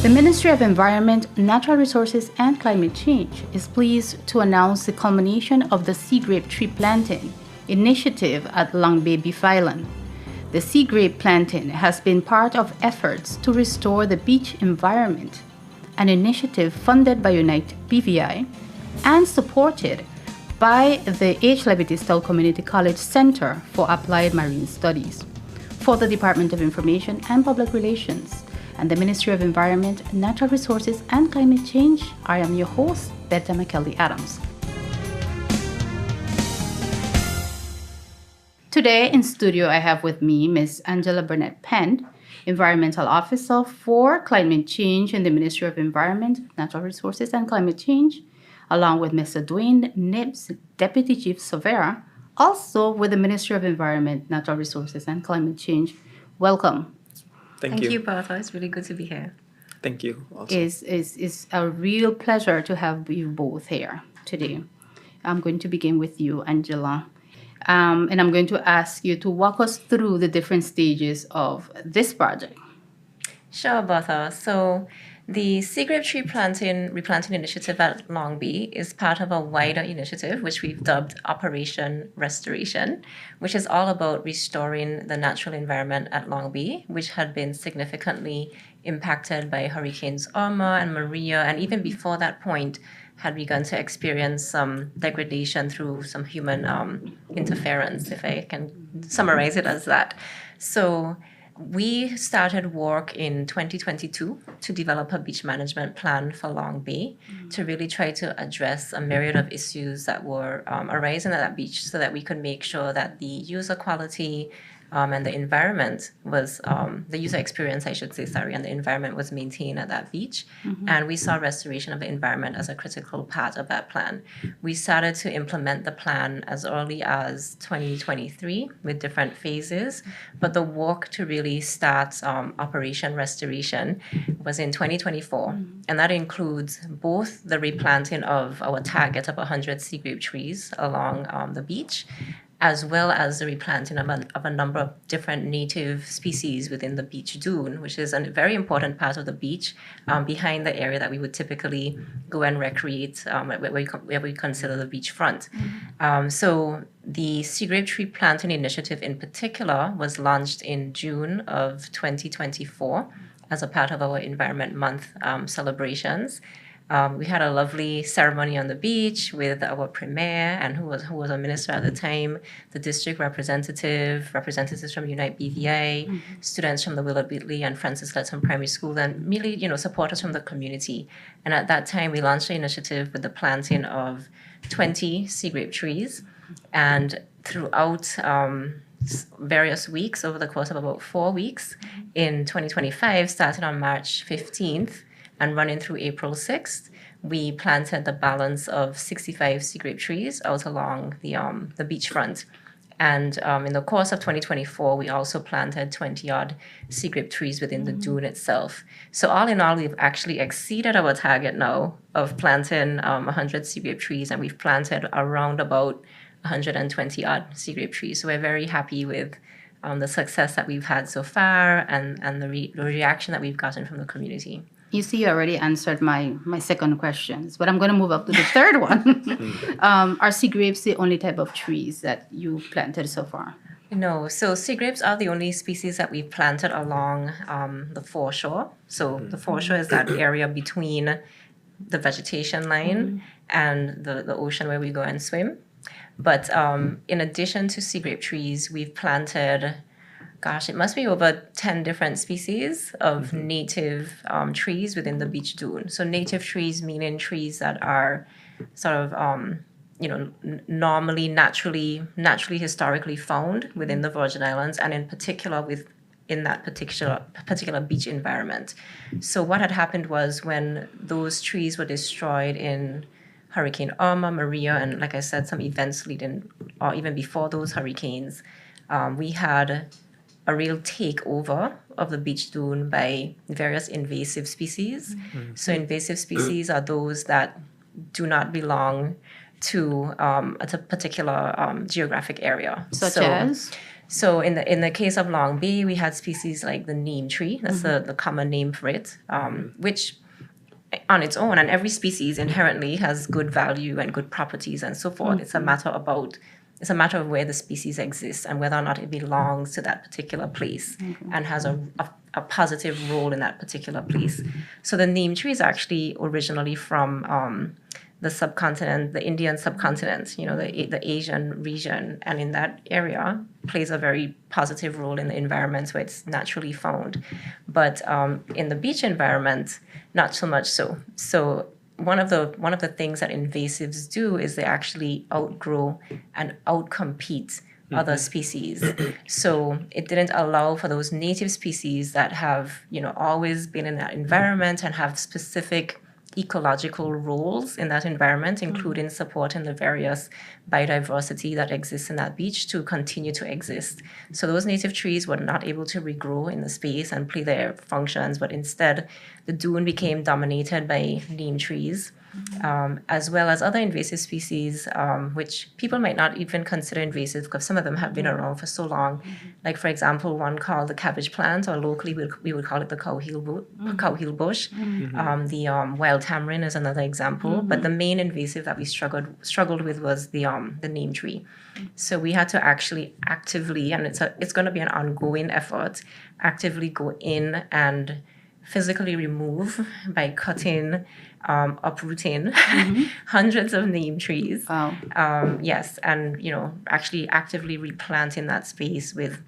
The Ministry of Environment, Natural Resources and Climate Change is pleased to announce the culmination of the Seagrape tree planting initiative at Long Bay Beef Island. The Seagrape planting has been part of efforts to restore the beach environment, an initiative funded by Unite BVI and supported by the H. Levitistel Community College Center for Applied Marine Studies, for the Department of Information and Public Relations, and the Ministry of Environment, Natural Resources and Climate Change. I am your host, Betha McKelly Adams. Today in studio, I have with me Ms. Angela Burnett Penn, Environmental Officer for Climate Change in the Ministry of Environment, Natural Resources and Climate Change, along with Mr. Dwayne Nibbs, Deputy Chief Surveyor, also with the Ministry of Environment, Natural Resources and Climate Change. Welcome. Thank you, Bertha. It's really good to be here. Thank you. Also. It's a real pleasure to have you both here today. I'm going to begin with you, Angela. And I'm going to ask you to walk us through the different stages of this project. Sure, Bertha. So the Seagrape tree replanting initiative at Long Bay is part of a wider initiative, which we've dubbed Operation Restoration, which is all about restoring the natural environment at Long Bay, which had been significantly impacted by Hurricanes Irma and Maria, and even before that point, had begun to experience some degradation through some human interference, if I can summarize it as that. So we started work in 2022 to develop a beach management plan for Long Bay to really try to address a myriad of issues that were arising at that beach so that we could make sure that the user quality and the environment was, the user experience, I should say, and the environment was maintained at that beach. And we saw restoration of the environment as a critical part of that plan. We started to implement the plan as early as 2023 with different phases, but the work to really start Operation Restoration was in 2024. And that includes both the replanting of our target of 100 seagrape trees along the beach, as well as the replanting of a number of different native species within the beach dune, which is a very important part of the beach behind the area that we would typically go and recreate where we consider the beachfront. So the Seagrape tree planting initiative in particular was launched in June of 2024 as a part of our Environment Month celebrations. We had a lovely ceremony on the beach with our premier and who was a minister at the time, the district representatives from Unite BVI, students from the Willard Whitley and Francis Letton Primary School, and really, supporters from the community. And at that time, we launched the initiative with the planting of 20 seagrape trees, and throughout various weeks over the course of about 4 weeks in 2025, starting on March 15th. And running through April 6th, we planted the balance of 65 seagrape trees out along the beachfront. And in the course of 2024, we also planted 20-odd seagrape trees within the dune itself. So all in all, we've actually exceeded our target now of planting 100 seagrape trees, and we've planted around about 120-odd seagrape trees. So we're very happy with the success that we've had so far and the reaction that we've gotten from the community. You see, you already answered my second questions, but I'm going to move up to the third one. Are seagrapes the only type of trees that you planted so far? No, so seagrapes are the only species that we've planted along the foreshore. So the foreshore is that area between the vegetation line and the ocean where we go and swim. But in addition to seagrape trees, we've planted, it must be over 10 different species of native trees within the beach dune. So native trees meaning trees that are sort of, normally, naturally, historically found within the Virgin Islands, and in particular in that particular beach environment. So what had happened was when those trees were destroyed in Hurricane Irma, Maria, and like I said, some events leading, or even before those hurricanes, we had a real takeover of the beach dune by various invasive species. So invasive species are those that do not belong to a particular geographic area. Such as? So in the case of Long Bay, we had species like the neem tree. That's the common name for it, which on its own, and every species inherently has good value and good properties and so forth. It's a matter of where the species exists and whether or not it belongs to that particular place and has a positive role in that particular place. So the neem tree is actually originally from the subcontinent, the Indian subcontinent, the Asian region, and in that area plays a very positive role in the environments where it's naturally found. But in the beach environment, not so much so. So one of the things that invasives do is they actually outgrow and outcompete other species. So it didn't allow for those native species that have, always been in that environment and have specific ecological roles in that environment, including supporting the various biodiversity that exists in that beach to continue to exist. So those native trees were not able to regrow in the space and play their functions, but instead the dune became dominated by neem trees, as well as other invasive species, which people might not even consider invasive because some of them have been around for so long. Like, for example, one called the cabbage plant, or locally we would call it the cowheel bush. The wild tamarind is another example. But the main invasive that we struggled with was the neem tree. So we had to actually actively, and it's going to be an ongoing effort, actively go in and physically remove by cutting, uprooting hundreds of neem trees. Wow. Yes, and actually actively replanting that space with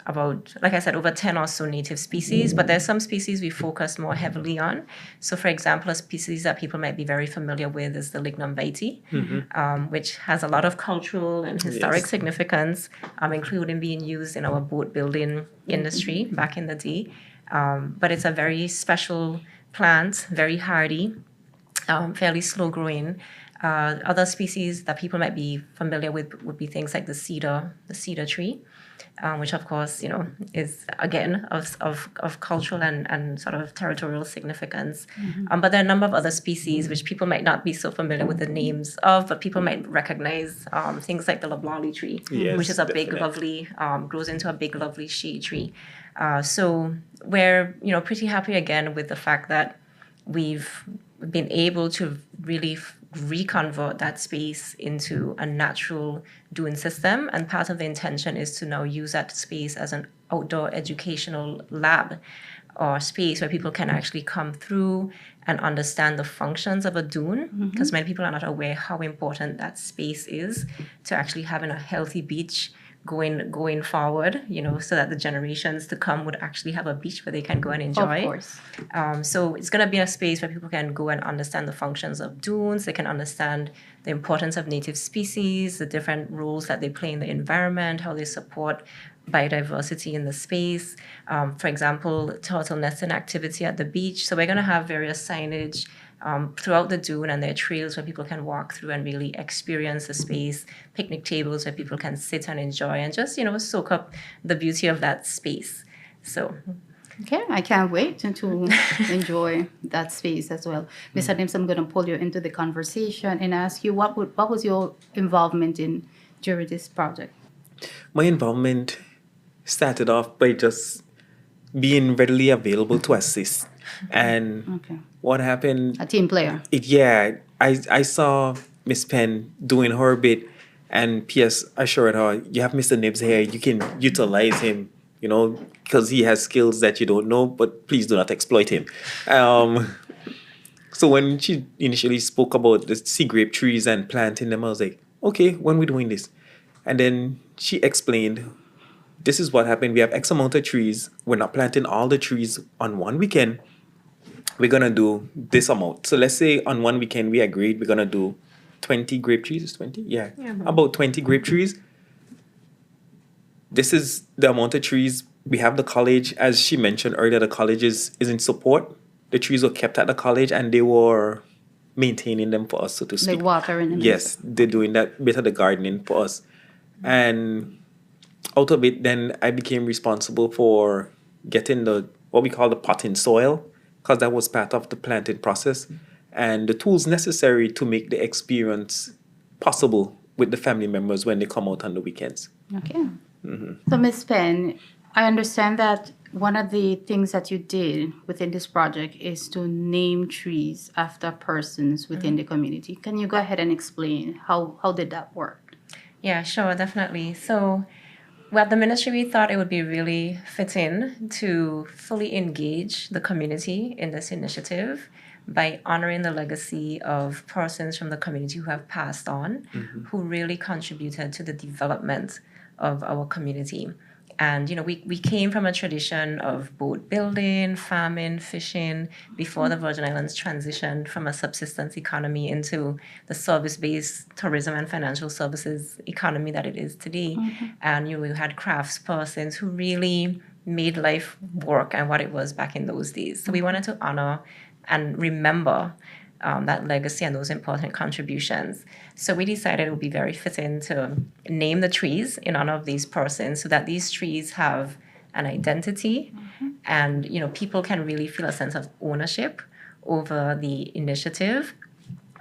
about, like I said, over 10 or so native species, but there's some species we focus more heavily on. So, for example, a species that people might be very familiar with is the lignum vitae, which has a lot of cultural and historic significance, including being used in our boat building industry back in the day. But it's a very special plant, very hardy, fairly slow growing. Other species that people might be familiar with would be things like the cedar tree, which of course, is again of cultural and sort of territorial significance. But there are a number of other species which people might not be so familiar with the names of, but people might recognize things like the loblolly tree, which is a big, lovely, grows into a big, lovely shade tree. So we're, pretty happy again with the fact that we've been able to really reconvert that space into a natural dune system. And part of the intention is to now use that space as an outdoor educational lab or space where people can actually come through and understand the functions of a dune, because many people are not aware how important that space is to actually having a healthy beach going forward, so that the generations to come would actually have a beach where they can go and enjoy. Of course. So it's going to be a space where people can go and understand the functions of dunes. They can understand the importance of native species, the different roles that they play in the environment, how they support biodiversity in the space. For example, turtle nesting activity at the beach. So we're going to have various signage throughout the dune, and there are trails where people can walk through and really experience the space, picnic tables where people can sit and enjoy and just, soak up the beauty of that space. So Okay, I can't wait to enjoy that space as well. Mr. Nims, I'm going to pull you into the conversation and ask you what was your involvement during this project? My involvement started off by just being readily available to assist. And what happened? A team player. I saw Miss Penn doing her bit, and P.S. assured her, you have Mr. Nibs here, you can utilize him, because he has skills that you don't know, but please do not exploit him. So when she initially spoke about the Seagrape trees and planting them, I was like, okay, when are we doing this? And then she explained, this is what happened. We have X amount of trees. We're not planting all the trees on one weekend. We're going to do this amount. So let's say on one weekend we agreed we're going to do 20 grape trees. Is 20? Yeah. About 20 grape trees. This is the amount of trees. We have the college. As she mentioned earlier, the college is in support. The trees were kept at the college and they were maintaining them for us, so to speak. Like watering them. Yes, they're doing that bit of the gardening for us. And out of it, then I became responsible for getting what we call the potting soil, because that was part of the planting process, and the tools necessary to make the experience possible with the family members when they come out on the weekends. Okay. So, Ms. Penn, I understand that one of the things that you did within this project is to name trees after persons within the community. Can you go ahead and explain how did that work? Yeah, sure, definitely. So, well, the ministry, we thought it would be really fitting to fully engage the community in this initiative by honoring the legacy of persons from the community who have passed on, who really contributed to the development of our community. And, we came from a tradition of boat building, farming, fishing before the Virgin Islands transitioned from a subsistence economy into the service-based tourism and financial services economy that it is today. And, we had craftspersons who really made life work and what it was back in those days. So we wanted to honor and remember that legacy and those important contributions. So we decided it would be very fitting to name the trees in honor of these persons so that these trees have an identity and, people can really feel a sense of ownership over the initiative.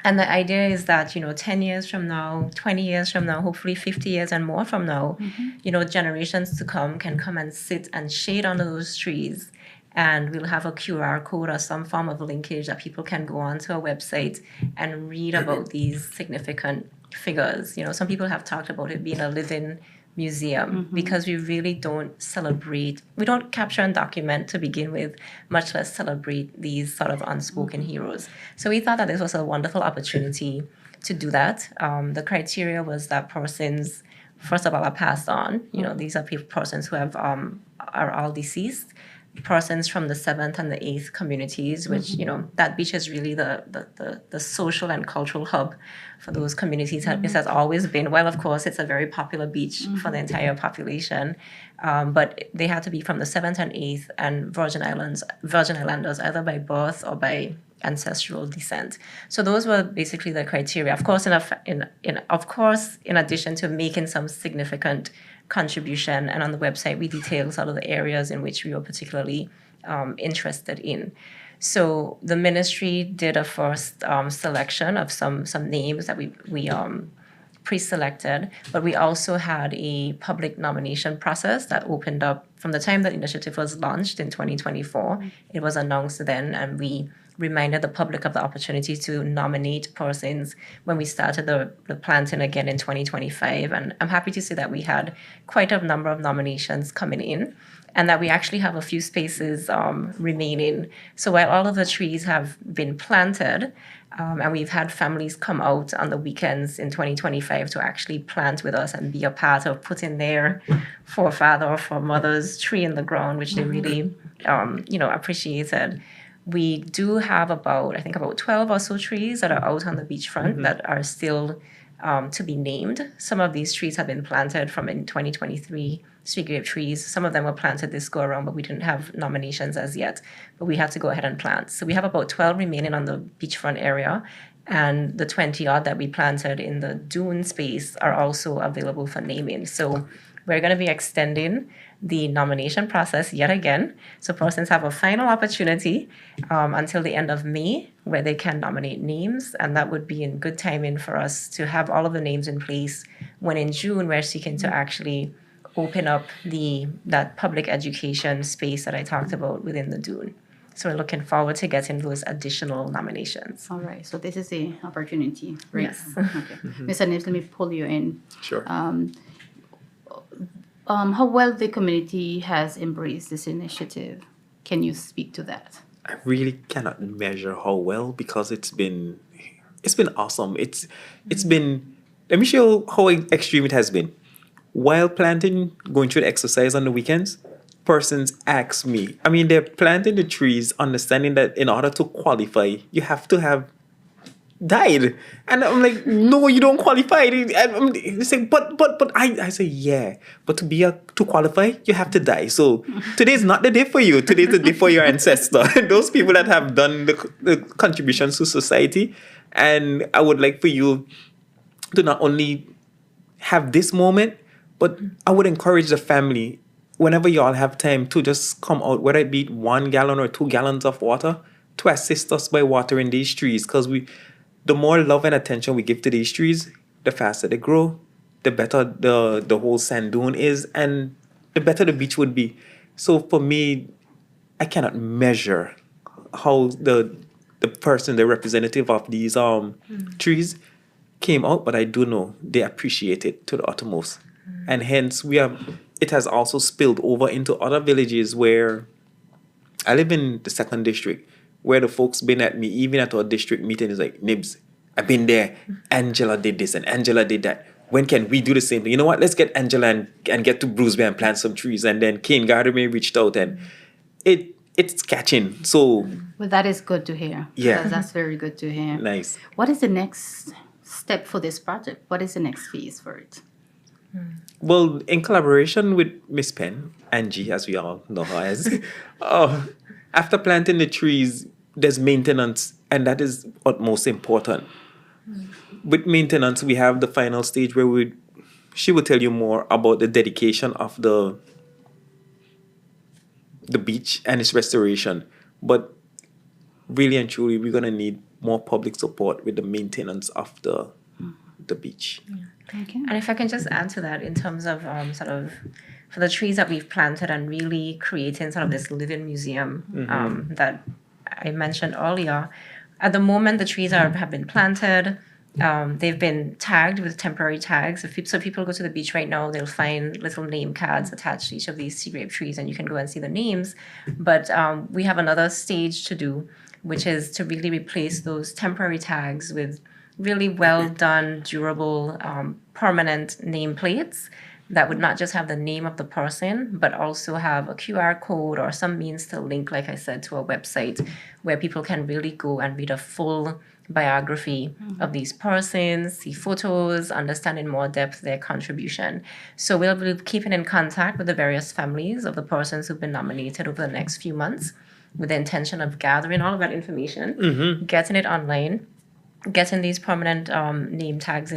And the idea is that, 10 years from now, 20 years from now, hopefully 50 years and more from now, generations to come can come and sit and shade under those trees. And we'll have a QR code or some form of linkage that people can go onto our website and read about these significant figures. Some people have talked about it being a living museum because we really don't celebrate, we don't capture and document to begin with, much less celebrate these sort of unspoken heroes. So we thought that this was a wonderful opportunity to do that. The criteria was that persons, first of all, are passed on. These are persons who have are all deceased. Persons from the 7th and the 8th communities, which, that beach is really the social and cultural hub for those communities. It has always been. Well, of course, it's a very popular beach for the entire population, but they had to be from the 7th and 8th and Virgin Islanders, either by birth or by ancestral descent. So those were basically the criteria. Of course, in addition to making some significant contribution, and on the website we detail sort of the areas in which we were particularly interested in. So the ministry did a first selection of some names that we pre-selected, but we also had a public nomination process that opened up from the time the initiative was launched in 2024. It was announced then, and we reminded the public of the opportunity to nominate persons when we started the planting again in 2025. And I'm happy to say that we had quite a number of nominations coming in and that we actually have a few spaces remaining. So while all of the trees have been planted, and we've had families come out on the weekends in 2025 to actually plant with us and be a part of putting their forefather or foremother's tree in the ground, which they really, appreciated. We do have about 12 or so trees that are out on the beachfront that are still to be named. Some of these trees have been planted from in 2023, Seagrape trees. Some of them were planted this go around, but we didn't have nominations as yet. But we had to go ahead and plant. So we have about 12 remaining on the beachfront area. And the 20 odd that we planted in the dune space are also available for naming. So we're going to be extending the nomination process yet again. So persons have a final opportunity until the end of May where they can nominate names. And that would be in good timing for us to have all of the names in place when in June we're seeking to actually open up that public education space that I talked about within the dune. So we're looking forward to getting those additional nominations. All right. So this is the opportunity. Right? Yes. Okay. Mr. Nives, let me pull you in. Sure. How well the community has embraced this initiative. Can you speak to that? I really cannot measure how well because it's been awesome. It's been, let me show you how extreme it has been. While planting, going through the exercise on the weekends, persons ask me, they're planting the trees understanding that in order to qualify, you have to have died. And I'm like, no, you don't qualify. And they say, but I say, yeah, but to qualify, you have to die. So today's not the day for you. Today's the day for your ancestor. Those people that have done the contributions to society. And I would like for you to not only have this moment, but I would encourage the family, whenever you all have time, to just come out, whether it be 1 gallon or 2 gallons of water, to assist us by watering these trees. Because the more love and attention we give to these trees, the faster they grow, the better the whole sand dune is, and the better the beach would be. So for me, I cannot measure how the person, the representative of these trees came out, but I do know they appreciate it to the uttermost. And hence it has also spilled over into other villages where I live in the second district, where the folks been at me, even at our district meeting, is like, Nibs, I've been there. Angela did this and Angela did that. When can we do the same thing? You know what? Let's get Angela and get to Bruce Bay and plant some trees. And then Kane Gardner reached out, and it's catching. So Well, that is good to hear. Yeah. That's very good to hear. nice. What is the next step for this project? What is the next phase for it? Well, in collaboration with Miss Penn, Angie, as we all know her as, after planting the trees, there's maintenance, and that is utmost important. With maintenance, we have the final stage where she will tell you more about the dedication of the beach and its restoration. But really and truly, we're gonna need more public support with the maintenance of the beach. Okay. And if I can just add to that in terms of sort of for the trees that we've planted and really creating sort of this living museum that I mentioned earlier. At the moment, the trees have been planted. They've been tagged with temporary tags. So people go to the beach right now, they'll find little name cards attached to each of these Seagrape trees, and you can go and see the names. But we have another stage to do, which is to really replace those temporary tags with really well done, durable, permanent nameplates that would not just have the name of the person, but also have a QR code or some means to link, like I said, to a website where people can really go and read a full biography of these persons, see photos, understand in more depth their contribution. So we'll be keeping in contact with the various families of the persons who've been nominated over the next few months with the intention of gathering all of that information, getting it online, getting these permanent name cards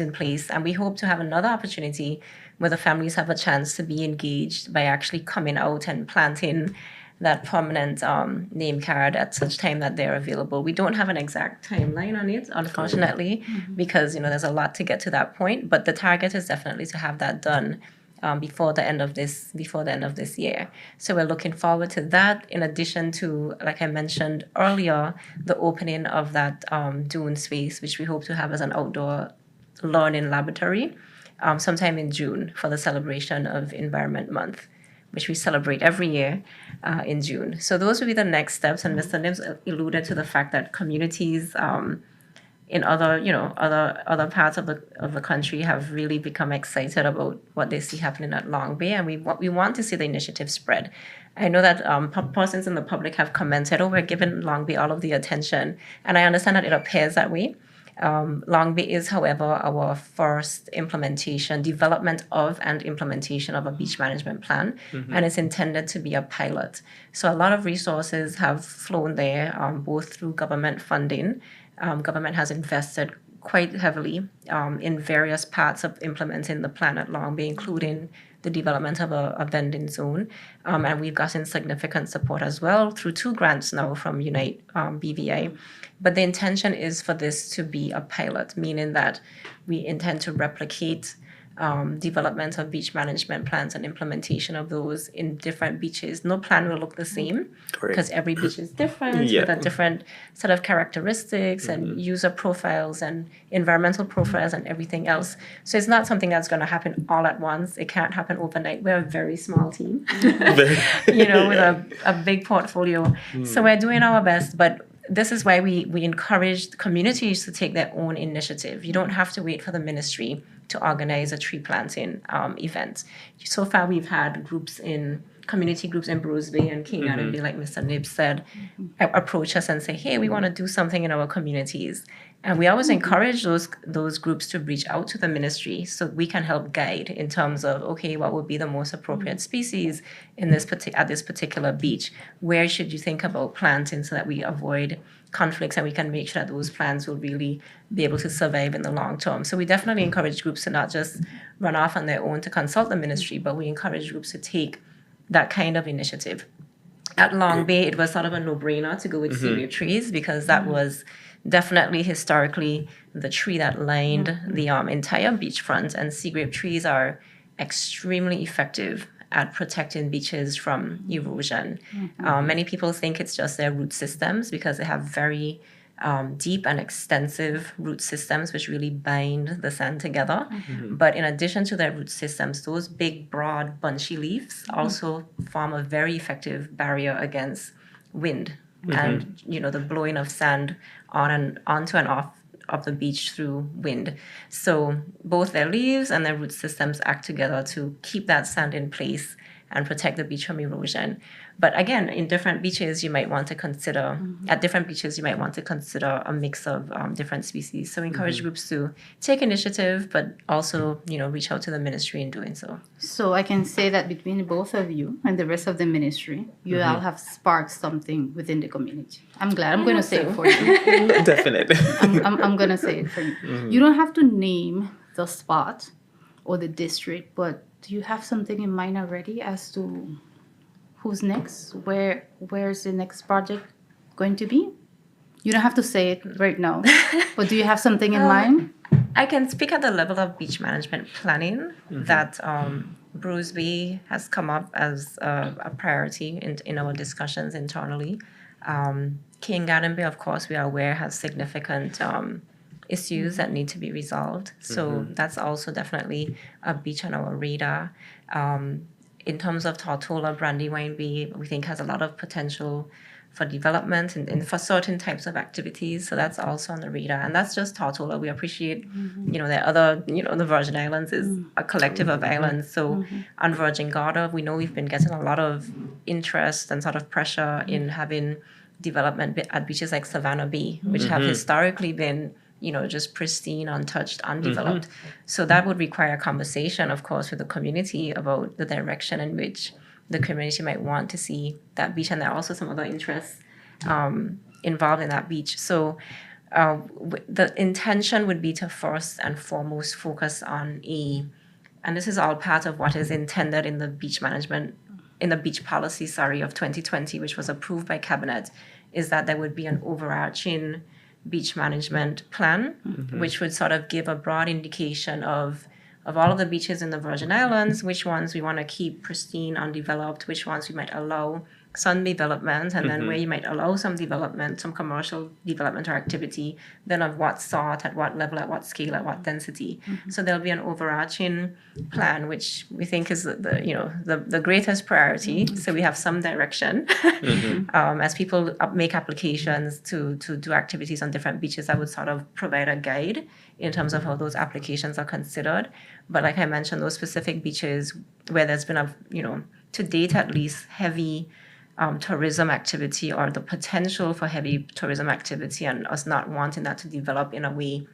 in place. And we hope to have another opportunity where the families have a chance to be engaged by actually coming out and planting that permanent name card at such time that they're available. We don't have an exact timeline on it, unfortunately, because there's a lot to get to that point. But the target is definitely to have that done before the end of this year. So we're looking forward to that. In addition to, like I mentioned earlier, the opening of that dune space, which we hope to have as an outdoor learning laboratory, sometime in June for the celebration of Environment Month, which we celebrate every year in June. So those would be the next steps. And Mr. Nims alluded to the fact that communities in other parts of the country have really become excited about what they see happening at Long Bay, and we want to see the initiative spread. I know that persons in the public have commented, we're giving Long Bay all of the attention, and I understand that it appears that way. Long Bay is, however, our first development of and implementation of a beach management plan, and it's intended to be a pilot. So a lot of resources have flown there, both through government funding. Government has invested quite heavily in various parts of implementing the plan at Long Bay, including the development of a vending zone. And we've gotten significant support as well through 2 grants now from Unite BVI. But the intention is for this to be a pilot, meaning that we intend to replicate development of beach management plans and implementation of those in different beaches. No plan will look the same because every beach is different with a different set of characteristics and user profiles and environmental profiles and everything else. So it's not something that's going to happen all at once. It can't happen overnight. We're a very small team, with a big portfolio. So we're doing our best, but this is why we encourage communities to take their own initiative. You don't have to wait for the ministry to organize a tree planting event. So far, we've had community groups in Bruce Bay and King Island Bay, like Mr. Nib said, approach us and say, hey, we want to do something in our communities. And we always encourage those groups to reach out to the ministry so we can help guide in terms of, okay, what would be the most appropriate species at this particular beach? Where should you think about planting so that we avoid conflicts and we can make sure that those plants will really be able to survive in the long term? So we definitely encourage groups to not just run off on their own to consult the ministry, but we encourage groups to take that kind of initiative. At Long Bay, it was sort of a no-brainer to go with seagrape trees because that was definitely historically the tree that lined the entire beachfront. And seagrape trees are extremely effective at protecting beaches from erosion. Many people think it's just their root systems because they have very deep and extensive root systems which really bind the sand together. But in addition to their root systems, those big, broad, bunchy leaves also form a very effective barrier against wind and the blowing of sand onto and off of the beach through wind. So both their leaves and their root systems act together to keep that sand in place and protect the beach from erosion. But again, in different beaches, you might want to consider, at different beaches, you might want to consider a mix of different species. So encourage groups to take initiative, but also, reach out to the ministry in doing so. So I can say that between both of you and the rest of the ministry, you all have sparked something within the community. I'm glad. I'm going to say it for you. Definitely. I'm going to say it for you. You don't have to name the spot or the district, but do you have something in mind already as to who's next? Where's the next project going to be? You don't have to say it right now, but do you have something in mind? I can speak at the level of beach management planning that Bruce Bay has come up as a priority in our discussions internally. King Garden Bay, of course, we are aware has significant issues that need to be resolved. So that's also definitely a beach on our radar. In terms of Tortola, Brandywine Bay, we think has a lot of potential for development and for certain types of activities. So that's also on the radar. And that's just Tortola. We appreciate, the other, the Virgin Islands is a collective of islands. So on Virgin Gorda, we know we've been getting a lot of interest and sort of pressure in having development at beaches like Savannah Bay, which have historically been just pristine, untouched, undeveloped. So that would require a conversation, of course, with the community about the direction in which the community might want to see that beach. And there are also some other interests involved in that beach. So the intention would be to first and foremost focus on and this is all part of what is intended in the beach policy, of 2020, which was approved by Cabinet, is that there would be an overarching beach management plan, which would sort of give a broad indication of all of the beaches in the Virgin Islands, which ones we want to keep pristine, undeveloped, which ones we might allow some development, and then where you might allow some development, some commercial development or activity, then of what sort, at what level, at what scale, at what density. So there'll be an overarching plan, which we think is the greatest priority. So we have some direction. As people make applications to do activities on different beaches, I would sort of provide a guide in terms of how those applications are considered. But like I mentioned, those specific beaches where there's been to date at least, heavy tourism activity or the potential for heavy tourism activity, and us not wanting that to develop in a way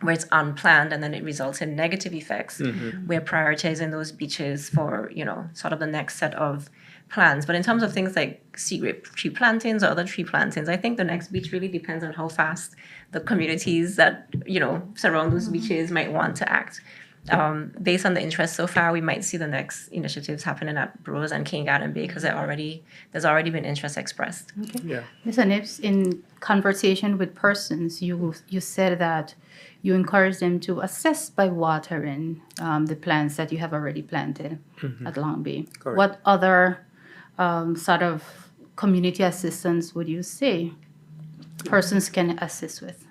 where it's unplanned and then it results in negative effects. We're prioritizing those beaches for, sort of the next set of plans. But in terms of things like Seagrape tree plantings or other tree plantings, I think the next beach really depends on how fast the communities that, surround those beaches might want to act. Based on the interest so far, we might see the next initiatives happening at Brose and King Garden Bay because there's already been interest expressed. Okay. Yeah. Mr. Nips, in conversation with persons, you said that you encourage them to assess by watering the plants that you have already planted at Long Bay. Correct. What other sort of community assistance would you say persons can assist with?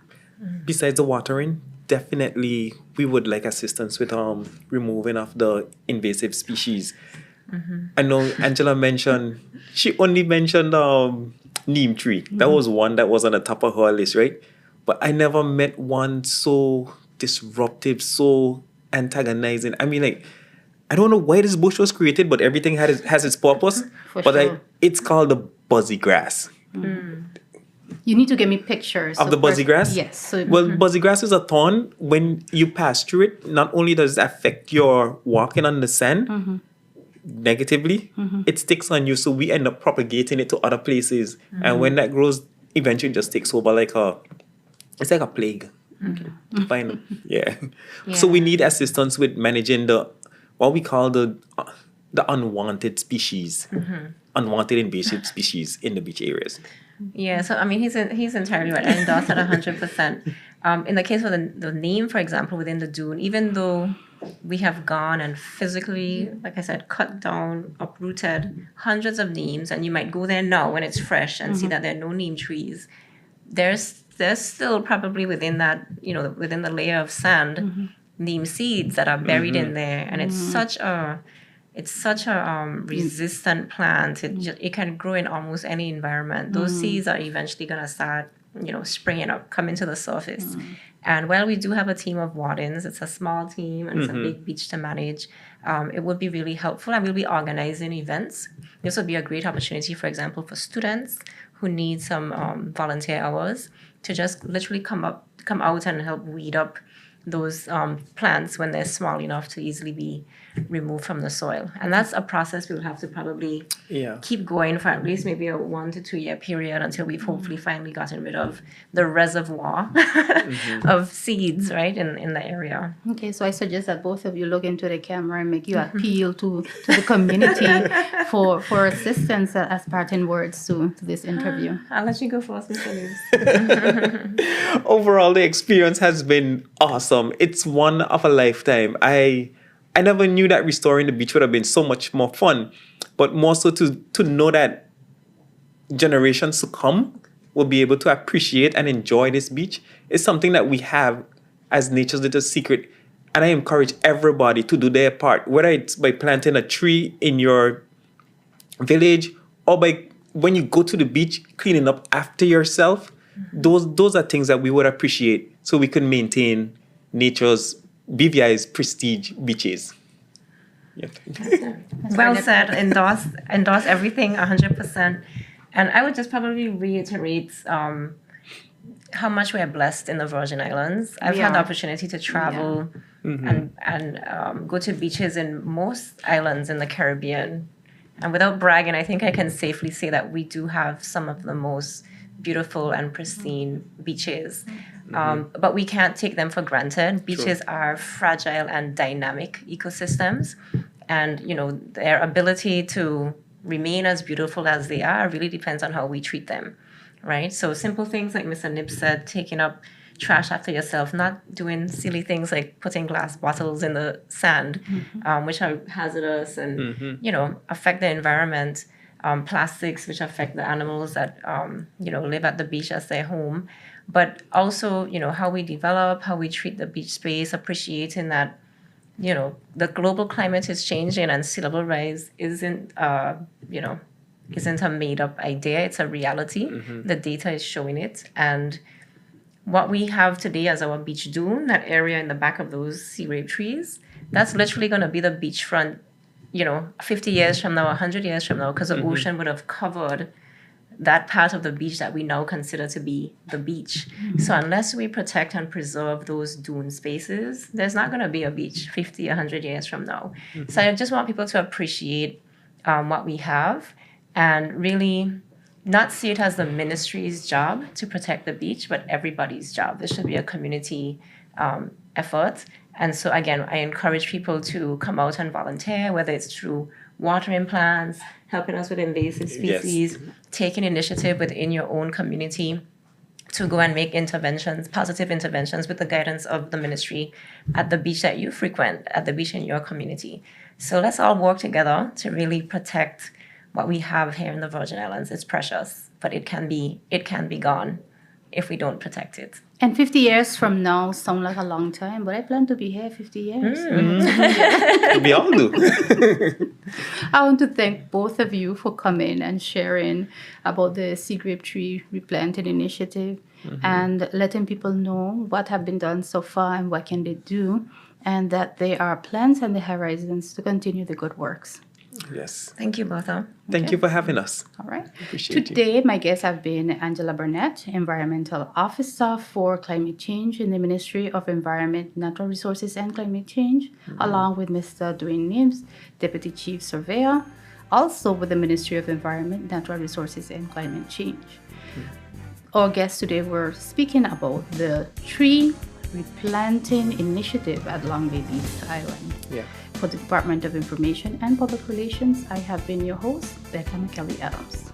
Besides the watering, definitely we would like assistance with removing of the invasive species. I know Angela she only mentioned neem tree. That was one that was on the top of her list, right? But I never met one so disruptive, so antagonizing. I mean, like, I don't know why this bush was created, but everything has its purpose. For sure. It's called the buzzy grass. You need to give me pictures Of the buzzy grass? Yes. So, Buzzy grass is a thorn. When you pass through it, not only does it affect your walking on the sand negatively, it sticks on you. So we end up propagating it to other places. And when that grows, eventually it just takes over it's like a plague. Fine. Yeah. So we need assistance with managing what we call the unwanted species. unwanted invasive species in the beach areas. Yeah, so I mean, he's entirely right. I endorse that 100%. In the case of the neem, for example, within the dune, even though we have gone and physically, like I said, cut down, uprooted hundreds of neems, and you might go there now when it's fresh and see that there are no neem trees. There's still probably within that, within the layer of sand, neem seeds that are buried in there, and it's such a resistant plant. It can grow in almost any environment. Those seeds are eventually going to start, springing up, coming to the surface. And while we do have a team of wardens, it's a small team and it's a big beach to manage. It would be really helpful, and we'll be organizing events. This would be a great opportunity, for example, for students who need some volunteer hours to just literally come out and help weed up those plants when they're small enough to easily be removed from the soil. And that's a process we'll have to probably keep going for at least maybe a 1 to 2 year period until we've hopefully finally gotten rid of the reservoir of seeds, right, in the area. Okay, so I suggest that both of you look into the camera and make you appeal to the community for assistance as parting words to this interview. I'll let you go first, Mr. News. Overall, the experience has been awesome. It's one of a lifetime. I never knew that restoring the beach would have been so much more fun, but more so to know that generations to come will be able to appreciate and enjoy this beach is something that we have as nature's little secret. And I encourage everybody to do their part, whether it's by planting a tree in your village or by when you go to the beach, cleaning up after yourself. Those are things that we would appreciate so we can maintain nature's BVI's prestige beaches. Yeah. Well said. Endorse everything 100%. And I would just probably reiterate how much we are blessed in the Virgin Islands. I've had the opportunity to travel and go to beaches in most islands in the Caribbean. And without bragging, I think I can safely say that we do have some of the most beautiful and pristine beaches. But we can't take them for granted. Beaches are fragile and dynamic ecosystems. And, their ability to remain as beautiful as they are really depends on how we treat them, right? So simple things like Mr. Nib said, taking up trash after yourself, not doing silly things like putting glass bottles in the sand, which are hazardous and, affect the environment. Plastics, which affect the animals that, live at the beach as their home. But also, how we develop, how we treat the beach space, appreciating that, the global climate is changing and sea level rise isn't a made-up idea. It's a reality. The data is showing it. And what we have today as our beach dune, that area in the back of those Seagrape trees, that's literally going to be the beachfront 50 years from now, 100 years from now, because the ocean would have covered that part of the beach that we now consider to be the beach. So unless we protect and preserve those dune spaces, there's not going to be a beach 50, 100 years from now. So I just want people to appreciate what we have and really not see it as the ministry's job to protect the beach, but everybody's job. This should be a community effort. And so, again, I encourage people to come out and volunteer, whether it's through watering plants, helping us with invasive species, taking initiative within your own community to go and make interventions, positive interventions with the guidance of the ministry at the beach that you frequent, at the beach in your community. So let's all work together to really protect what we have here in the Virgin Islands. It's precious, but it can be gone if we don't protect it. And 50 years from now sound like a long time, but I plan to be here 50 years. We all do. I want to thank both of you for coming and sharing about the Seagrape Tree Replanting Initiative and letting people know what have been done so far and what can they do, and that there are plans and the horizons to continue the good works. Yes. Thank you, Bertha. Thank you for having us. All right. Appreciate Today, my guests have been Angela Burnett, Environmental Officer for Climate Change in the Ministry of Environment, Natural Resources and Climate Change, along with Mr. Dwayne Nibbs, Deputy Chief Surveyor, also with the Ministry of Environment, Natural Resources and Climate Change. Our guests today were speaking about the tree replanting initiative at Long Bay Beach Island. Yeah. for the Department of Information and Public Relations, I have been your host, Becca McKelly Adams.